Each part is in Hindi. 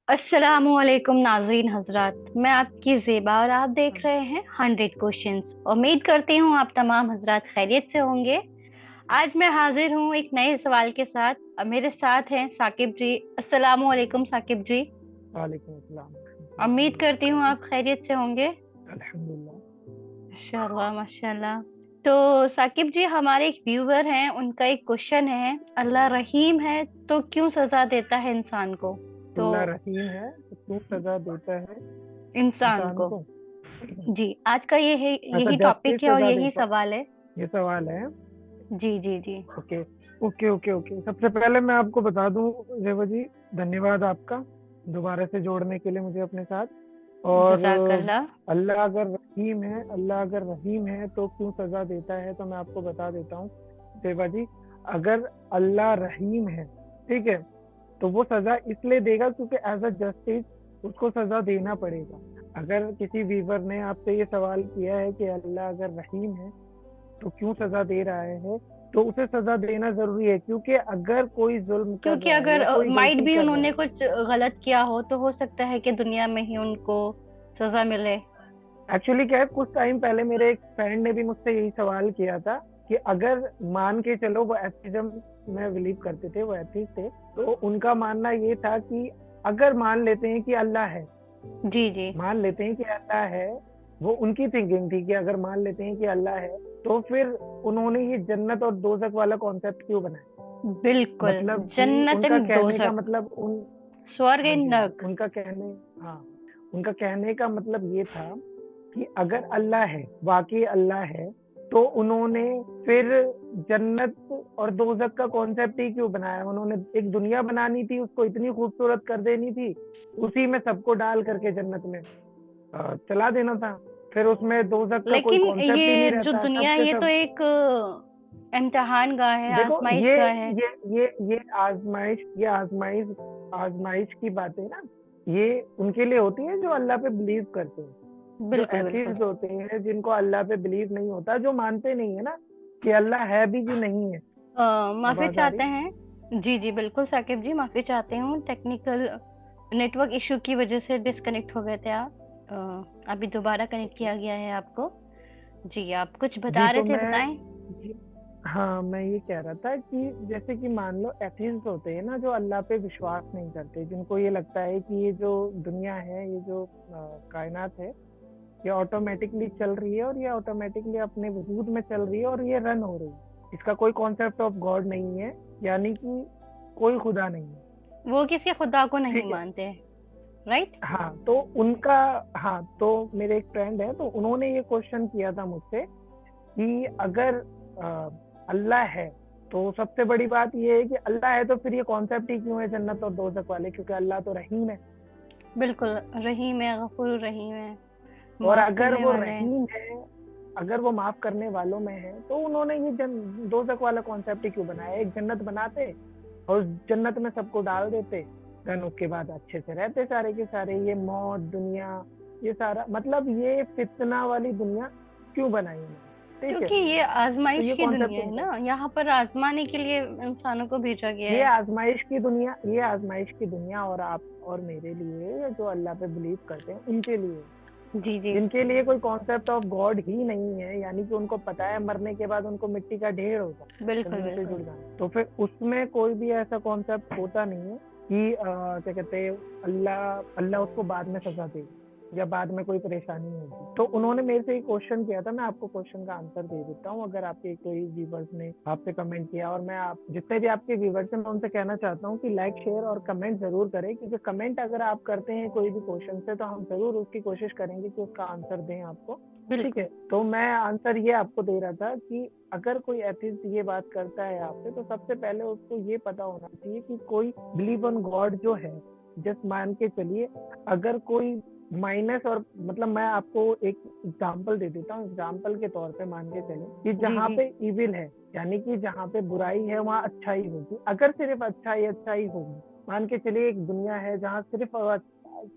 अस्सलामुअलैकुम नाज़रीन हजरात, मैं आपकी ज़ेबा और आप देख रहे हैं 100 क्वेश्चंस। उम्मीद करती हूँ आप तमाम हजरात खैरियत से होंगे। आज मैं हाजिर हूँ एक नए सवाल के साथ। मेरे साथ हैं साकिब जी। अस्सलामुअलैकुम साकिब जी। वालेकुम अस्सलाम। उम्मीद करती हूँ आप खैरियत से होंगे। अल्हम्दुलिल्लाह। माशाल्लाह माशाल्लाह। तो साकिब जी, हमारे एक व्यूवर हैं, उनका एक क्वेश्चन है, अल्लाह रहीम है तो क्यों सजा देता है इंसान को? तो अल्लाह रहीम है तो क्यों सजा देता है इंसान इंसान को। को। जी, आज का ये है, अच्छा, यही जस्टिस टॉपिक है और सजा यही देता, सवाल है। ये सवाल है। जी जी जी। ओके ओके ओके ओके, सबसे पहले मैं आपको बता दूं, रेवा जी, धन्यवाद आपका दोबारा से जोड़ने के लिए मुझे अपने साथ। और जजाकल्ला। अल्लाह अगर रहीम है तो क्यों सजा देता है, तो मैं आपको बता देता हूँ रेवा जी। अगर अल्लाह रहीम है, ठीक है, तो वो सजा इसलिए देगा क्योंकि एज अ जस्टिस उसको सजा देना पड़ेगा। अगर किसी वीवर ने आपसे ये सवाल किया है कि अल्लाह अगर रहीम है तो क्यों सजा दे रहा है, तो उसे सजा देना जरूरी है, क्योंकि अगर कोई जुल्म कर क्योंकि रहा है अगर या कोई माइट गलती भी कर रहा उन्होंने है। कुछ गलत किया हो तो हो सकता है कि दुनिया में ही उनको सजा मिले। एक्चुअली क्या है, कुछ टाइम पहले मेरे एक फ्रेंड ने भी मुझसे यही सवाल किया था कि अगर मान के चलो वो एथिज्म में बिलीव करते थे, वो एथिस्ट थे, तो उनका मानना ये था कि अगर मान लेते हैं कि अल्लाह है, जी जी। मान लेते हैं कि अल्लाह है, वो उनकी थिंकिंग थी कि अगर मान लेते हैं कि अल्लाह है, तो फिर उन्होंने ये जन्नत और दोजक वाला कॉन्सेप्ट क्यों बनाया। बिल्कुल। मतलब कि जन्नत उनका एंड कहने का दोजक। मतलब उन स्वर्ग हाँ एंड जी हाँ जी, नर्क। हाँ, उनका कहने का मतलब ये था कि अगर अल्लाह है, वाकई अल्लाह है, तो उन्होंने फिर जन्नत और दोजक का कॉन्सेप्ट ही क्यों बनाया। उन्होंने एक दुनिया बनानी थी, उसको इतनी खूबसूरत कर देनी थी, उसी में सबको डाल करके जन्नत में चला देना था। फिर उसमें दोजक का कोई लेकिन कॉन्सेप्ट ही ये नहीं जो रहता, दुनिया सब है, के ये तो सब। एक इम्तिहान गाह है, देखो आजमाइश ये गाह है। ये ये आजमाइश की बातें ना, ये उनके लिए होती है जो अल्लाह पे बिलीव करते हैं। जो बिल्कुल बिल्कुल। एथीस्ट होते हैं, जिनको अल्लाह पे बिलीव नहीं होता, जो मानते नहीं है ना कि अल्लाह है भी कि नहीं है। माफी आवाज आ चाहते रही। हैं। जी जी बिल्कुल साकिब जी, माफी चाहते हूँ, टेक्निकल नेटवर्क इशू की वजह से डिस्कनेक्ट हो गए थे आप। अभी दोबारा कनेक्ट ओके। किया गया है आपको। जी, आप कुछ जी बता रहे तो थे, मैं बताएं। जी, हाँ, मैं ये कह रहा था कि जैसे कि मान लो एथीस्ट होते हैं ना, जो अल्लाह पे विश्वास नहीं करते, जिनको ये लगता है कि ये जो दुनिया है, ये जो कायनात है, ये ऑटोमेटिकली चल रही है और ये ऑटोमेटिकली अपने वजूद में चल रही है और ये रन हो रही है। इसका कोई कॉन्सेप्ट ऑफ गॉड नहीं है, यानी कि कोई खुदा नहीं है। वो किसी खुदा को नहीं ठीक है। मानते, राइट। हाँ तो उनका, हाँ तो मेरे एक फ्रेंड है, तो उन्होंने ये क्वेश्चन किया था मुझसे कि अगर अल्लाह है, तो सबसे बड़ी बात ये है कि अल्लाह है तो फिर ये कॉन्सेप्ट ही क्यों है जन्नत और दोजख वाले, क्योंकि अल्लाह तो रहीम है। बिल्कुल। रहीम है, गफूर रहीम है, और माफ अगर करने वो वाले हैं। रहीम है, अगर वो माफ करने वालों में है, तो उन्होंने ये दोजख वाला कॉन्सेप्ट ही क्यों बनाया। एक जन्नत बनाते और जन्नत में सबको डाल देते, देन उसके बाद अच्छे से रहते सारे के सारे। ये मौत दुनिया, ये सारा मतलब ये फितना वाली दुनिया क्यों बनाई उन्होंने। ठीक है, क्योंकि ये तो आजमाइश ये की कॉन्सेप्ट दुनिया है उनका ना, था। यहाँ पर आजमाने के लिए इंसानों को भेजा गया है। ये आजमाइश की दुनिया और आप और मेरे लिए, जो अल्लाह पे बिलीव करते हैं उनके लिए, जी जी। जिनके लिए कोई कॉन्सेप्ट ऑफ गॉड ही नहीं है, यानी कि उनको पता है मरने के बाद उनको मिट्टी का ढेर होगा, बिल्कुल जमीन से बिल्कुल। जुड़ जाना, तो फिर उसमें कोई भी ऐसा कॉन्सेप्ट होता नहीं है कि क्या कहते हैं, अल्लाह अल्लाह उसको बाद में सजा देगा या बाद में कोई परेशानी होगी। तो उन्होंने मेरे से एक क्वेश्चन किया था, मैं आपको क्वेश्चन का आंसर दे देता हूँ। अगर आपके कोई व्यूवर्स ने आपसे कमेंट किया, और मैं आप जितने भी आपके व्यूवर्स हैं, मैं उनसे कहना चाहता हूँ कि लाइक शेयर और कमेंट जरूर करें, क्योंकि कमेंट अगर आप करते हैं कोई भी क्वेश्चन से, तो हम जरूर उसकी कोशिश करेंगे कि उसका आंसर दें आपको। ठीक है, बिल्कुल। तो मैं आंसर ये आपको दे रहा था कि अगर कोई एथिस्ट ये बात करता है आपसे, तो सबसे पहले उसको ये पता होना चाहिए कि कोई बिलीव ऑन गॉड जो है, जस्ट मान के चलिए, अगर कोई माइनस और मतलब मैं आपको एक एग्जांपल दे देता हूँ। एग्जांपल के तौर पे मान के चले कि जी जहाँ जी। पे इविल है, यानी कि जहाँ पे बुराई है, वहाँ अच्छाई होगी। अगर सिर्फ अच्छाई अच्छाई होगी, मान के चलिए एक दुनिया है जहाँ सिर्फ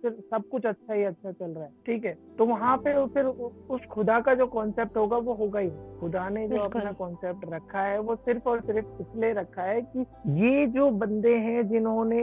फिर सब कुछ अच्छा ही अच्छा चल रहा है, ठीक है। तो वहां पे फिर उस खुदा का जो कॉन्सेप्ट होगा वो होगा ही। खुदा ने जो अपना बिल्कुल कॉन्सेप्ट रखा है वो सिर्फ और सिर्फ इसलिए रखा है कि ये जो बंदे हैं जिन्होंने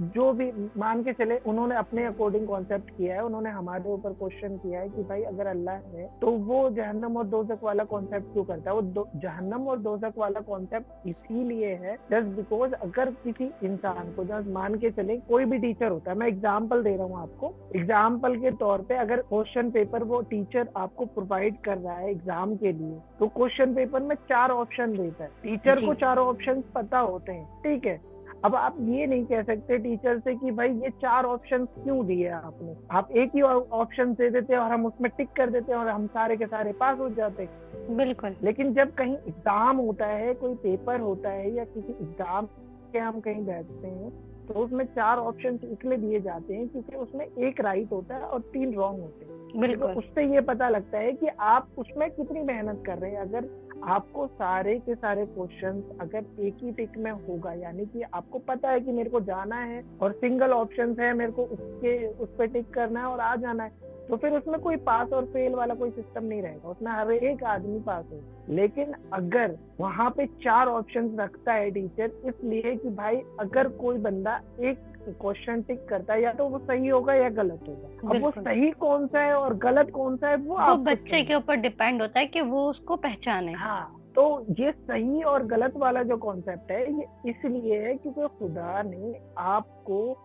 जो भी मान के चले, उन्होंने अपने अकॉर्डिंग कॉन्सेप्ट किया है, उन्होंने हमारे ऊपर क्वेश्चन किया है कि भाई अगर अल्लाह है तो वो जहन्नम और दोजक वाला कॉन्सेप्ट क्यों करता है। वो जहन्नम और दोजक वाला कॉन्सेप्ट इसीलिए है जस्ट बिकॉज अगर किसी इंसान को, जस्ट मान के चले कोई भी टीचर होता है, मैं एग्जाम्पल दे रहा हूँ आपको, एग्जाम्पल के तौर पे अगर क्वेश्चन पेपर वो टीचर आपको प्रोवाइड कर रहा है एग्जाम के लिए, तो क्वेश्चन पेपर में 4 ऑप्शन देता है, टीचर को जी। 4 ऑप्शन पता होते हैं, ठीक है। अब आप ये नहीं कह सकते टीचर से कि भाई ये 4 ऑप्शन क्यों दिए आपने, आप एक ही ऑप्शन दे देते और हम उसमें टिक कर देते और हम सारे के सारे पास हो जाते। बिल्कुल लेकिन जब कहीं एग्जाम होता है, कोई पेपर होता है या किसी एग्जाम के हम कहीं बैठते हैं, तो उसमें 4 ऑप्शन इसलिए दिए जाते हैं क्योंकि उसमें एक राइट होता है और 3 रॉन्ग होते हैं। तो बिल्कुल उससे ये पता लगता है कि आप उसमें कितनी मेहनत कर रहे हैं। अगर आपको सारे के सारे क्वेश्चंस अगर एक ही टिक में होगा, यानी कि आपको पता है कि मेरे को जाना है और सिंगल ऑप्शन है, मेरे को उस पर टिक करना है और आ जाना है, तो फिर उसमें कोई पास और फेल वाला कोई सिस्टम नहीं रहेगा, उसमें हर एक आदमी पास हो। लेकिन अगर वहां पे 4 ऑप्शंस रखता है टीचर, इसलिए कि भाई अगर कोई बंदा एक क्वेश्चन टिक करता है या तो वो सही होगा या गलत होगा। अब वो बिल्कुल सही कौन सा है और गलत कौन सा है वो वो आपको बच्चे चुनना के है। ऊपर डिपेंड होता है कि वो उसको पहचाने। हाँ, तो ये सही और गलत वाला जो कॉन्सेप्ट है ये इसलिए है क्योंकि खुदा ने आपको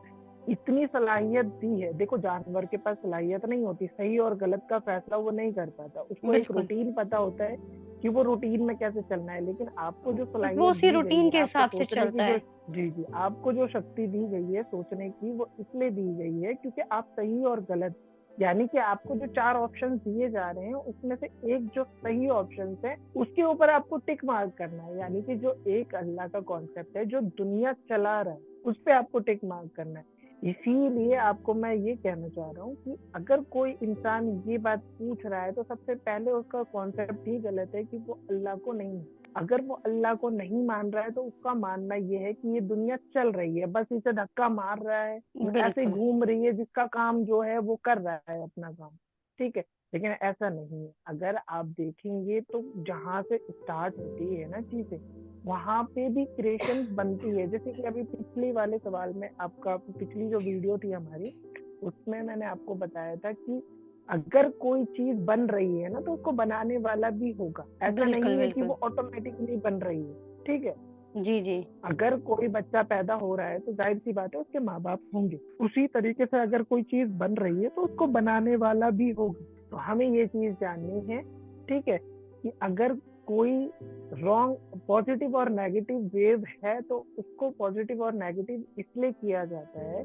इतनी सलाहियत दी है। देखो जानवर के पास सलाहियत नहीं होती, सही और गलत का फैसला वो नहीं कर पाता, उसको एक बिल्कुल रूटीन पता होता है कि वो रूटीन में कैसे चलना है। लेकिन आपको जो वो सलाहियत उसी दी गई रूटीन है, के आपको हिसाब से सोचने की चलता जो, है। जी जी, आपको जो शक्ति दी गई है सोचने की, वो इसलिए दी गई है क्योंकि आप सही और गलत, यानी कि आपको जो 4 ऑप्शन दिए जा रहे हैं उसमें से एक जो सही ऑप्शन है उसके ऊपर आपको टिक मार्क करना है। यानी कि जो एक अल्लाह का कॉन्सेप्ट है जो दुनिया चला रहा है उस पर आपको टिक मार्क करना है। इसीलिए आपको मैं ये कहना चाह रहा हूँ कि अगर कोई इंसान ये बात पूछ रहा है तो सबसे पहले उसका कॉन्सेप्ट ही गलत है कि वो अल्लाह को नहीं, अगर वो अल्लाह को नहीं मान रहा है तो उसका मानना ये है कि ये दुनिया चल रही है, बस इसे धक्का मार रहा है, ऐसे बिल्कुल घूम रही है, जिसका काम जो है वो कर रहा है अपना काम, ठीक है। लेकिन ऐसा नहीं है। अगर आप देखेंगे तो जहां से स्टार्ट होती है ना चीजें, वहां पे भी क्रिएशन बनती है। जैसे कि अभी पिछली वाले सवाल में आपका, पिछली जो वीडियो थी हमारी, उसमें मैंने आपको बताया था कि अगर कोई चीज बन रही है ना तो उसको बनाने वाला भी होगा, ऐसा बिल्कुल नहीं है कि बिल्कुल वो ऑटोमेटिकली बन रही है, ठीक है। जी जी अगर कोई बच्चा पैदा हो रहा है तो जाहिर सी बात है उसके माँ बाप होंगे, उसी तरीके से अगर कोई चीज बन रही है तो उसको बनाने वाला भी होगा। तो हमें ये चीज जाननी है, ठीक है, कि अगर कोई रॉन्ग पॉजिटिव और नेगेटिव वेव है तो उसको पॉजिटिव और नेगेटिव इसलिए किया जाता है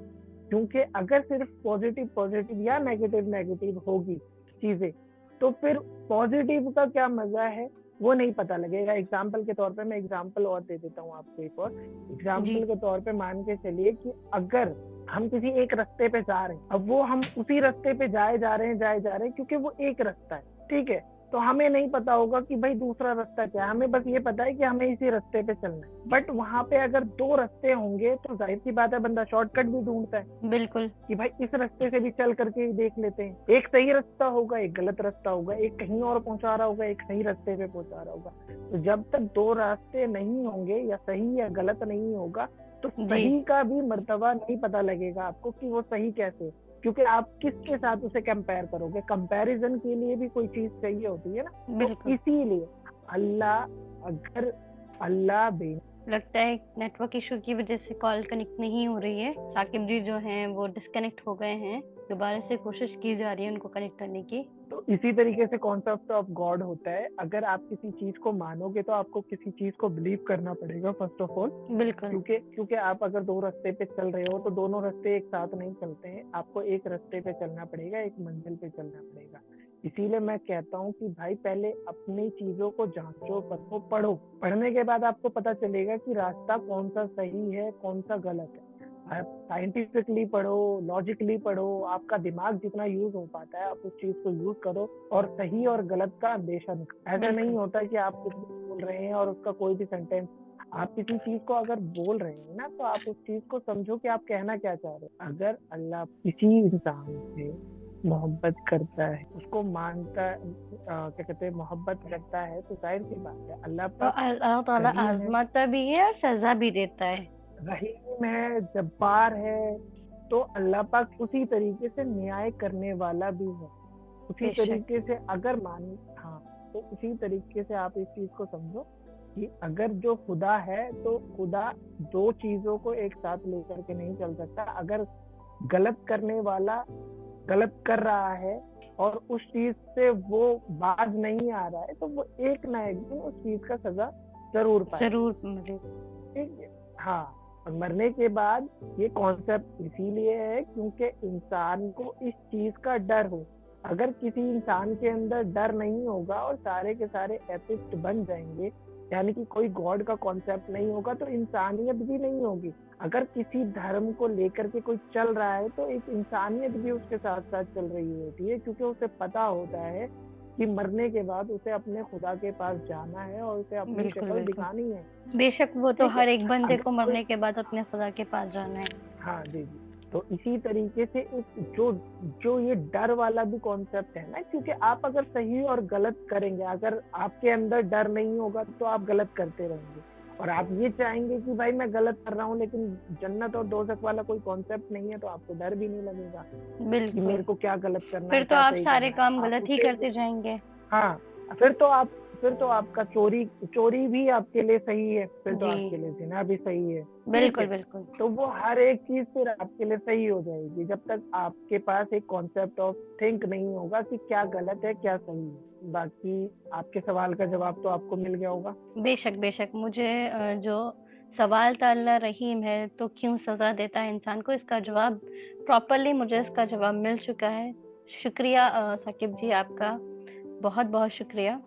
क्योंकि अगर सिर्फ पॉजिटिव पॉजिटिव या नेगेटिव नेगेटिव होगी चीजें, तो फिर पॉजिटिव का क्या मजा है वो नहीं पता लगेगा। एग्जाम्पल के तौर पे मैं एग्जाम्पल और दे देता हूँ आपको, एक और जी एग्जाम्पल के तौर पे मान के चलिए कि अगर हम किसी एक रास्ते पे जा रहे हैं, अब वो हम उसी रास्ते पे जाए जा रहे हैं क्योंकि वो एक रास्ता है, ठीक है। तो हमें नहीं पता होगा कि भाई दूसरा रास्ता क्या है, हमें बस ये पता है कि हमें इसी रास्ते पे चलना है। बट वहां पे अगर 2 रास्ते होंगे तो जाहिर सी बात है बंदा शॉर्टकट भी ढूंढता है बिल्कुल कि भाई इस रास्ते से भी चल करके ही देख लेते हैं। एक सही रास्ता होगा, एक गलत रास्ता होगा, एक कहीं और पहुंचा रहा होगा, एक सही रास्ते पे पहुंचा रहा होगा। तो जब तक 2 रास्ते नहीं होंगे या सही या गलत नहीं होगा तो जी सही का भी मर्तबा नहीं पता लगेगा आपको कि वो सही कैसे है। क्योंकि आप किसके साथ उसे कंपेयर करोगे, कंपैरिजन के लिए भी कोई चीज चाहिए होती है ना। तो बिल्कुल इसीलिए अल्लाह, अगर अल्लाह बे, लगता है नेटवर्क इशू की वजह से कॉल कनेक्ट नहीं हो रही है। साकिब जी जो हैं वो डिस्कनेक्ट हो गए हैं, दोबारा से कोशिश की जा रही है उनको कनेक्ट करने की। तो इसी तरीके से कॉन्सेप्ट ऑफ गॉड होता है। अगर आप किसी चीज को मानोगे तो आपको किसी चीज को बिलीव करना पड़ेगा फर्स्ट ऑफ ऑल, बिल्कुल क्योंकि आप अगर 2 रास्ते पे चल रहे हो तो दोनों रास्ते एक साथ नहीं चलते हैं, आपको एक रास्ते पे चलना पड़ेगा, एक मंजिल पे चलना पड़ेगा। इसीलिए मैं कहता हूँ कि भाई पहले अपनी चीजों को जांचो, परखो, पढ़ो। पढ़ने के बाद आपको पता चलेगा कि रास्ता कौन सा सही है कौन सा गलत है। आप साइंटिफिकली पढ़ो, लॉजिकली पढ़ो, आपका दिमाग जितना यूज हो पाता है आप उस चीज को यूज करो और सही और गलत का अंदेशा करो। ऐसा नहीं बिल्कुल होता कि आप कुछ भी बोल रहे हैं और उसका कोई भी सेंटेंस आप किसी चीज को अगर बोल रहे हैं ना, तो आप उस चीज को समझो कि आप कहना क्या चाह रहे हैं। अगर अल्लाह किसी इंसान से मोहब्बत करता है, उसको मानता क्या कहते हैं, मोहब्बत करता है, तो जाहिर सी बात है अल्लाह तो पाक अल्लाह ताला रहीम है। आजमाता भी है और सजा भी देता है। रहीम है, जब्बार है, तो अल्लाह पाक उसी तरीके से न्याय करने वाला भी है। उसी बेशक। तरीके से अगर मान हाँ, तो उसी तरीके से आप इस चीज को समझो कि अगर जो खुदा है, तो खुदा दो चीजों को एक साथ लेकर के नहीं चल सकता। अगर गलत करने वाला गलत कर रहा है और उस चीज से वो बाज नहीं आ रहा है, तो वो एक ना एक दिन उस चीज का सजा जरूर पाएगा। जरूर मिले। ठीक है। हाँ, और मरने के बाद ये कॉन्सेप्ट इसीलिए है क्योंकि इंसान को इस चीज का डर हो। अगर किसी इंसान के अंदर डर नहीं होगा और सारे के सारे एथिस्ट बन जाएंगे, यानी कि कोई गॉड का कॉन्सेप्ट नहीं होगा, तो इंसानियत भी नहीं होगी। अगर किसी धर्म को लेकर के कोई चल रहा है, तो एक इंसानियत भी उसके साथ साथ चल रही होती है, क्योंकि उसे पता होता है कि मरने के बाद उसे अपने खुदा के पास जाना है और उसे अपनी बिल्कुल शक्ल बिल्कुल। दिखानी है। बेशक, वो तो ठीक है। हर एक बंदे अगर को कोई मरने के बाद अपने खुदा के पास जाना है। हाँ जी जी, तो इसी तरीके से एक जो जो ये डर वाला भी कॉन्सेप्ट है ना, क्योंकि आप अगर सही और गलत करेंगे, अगर आपके अंदर डर नहीं होगा, तो आप गलत करते रहेंगे। और आप ये चाहेंगे कि भाई मैं गलत कर रहा हूँ, लेकिन जन्नत और दोजख वाला कोई कॉन्सेप्ट नहीं है, तो आपको डर भी नहीं लगेगा कि बिल्कुल। मेरे को क्या गलत करना फिर है, तो क्या आप सही सारे करना है। काम आप गलत ही उसे करते जाएंगे। हाँ, फिर तो आप फिर तो आपका चोरी चोरी भी आपके लिए सही है, फिर तो जी। आपके लिए जिना भी सही है। ठीक बिल्कुल है। बिल्कुल। तो वो हर एक चीज फिर आपके लिए सही हो जाएगी, जब तक आपके पास एक कॉन्सेप्ट ऑफ थिंक नहीं होगा कि क्या गलत है क्या सही है। बाकी आपके सवाल का जवाब तो आपको मिल गया होगा। बेशक बेशक, मुझे जो सवाल था अल्लाह रहीम है तो क्यों सजा देता है इंसान को, इसका जवाब प्रॉपरली मुझे इसका जवाब मिल चुका है। शुक्रिया साकिब जी, आपका बहुत बहुत शुक्रिया।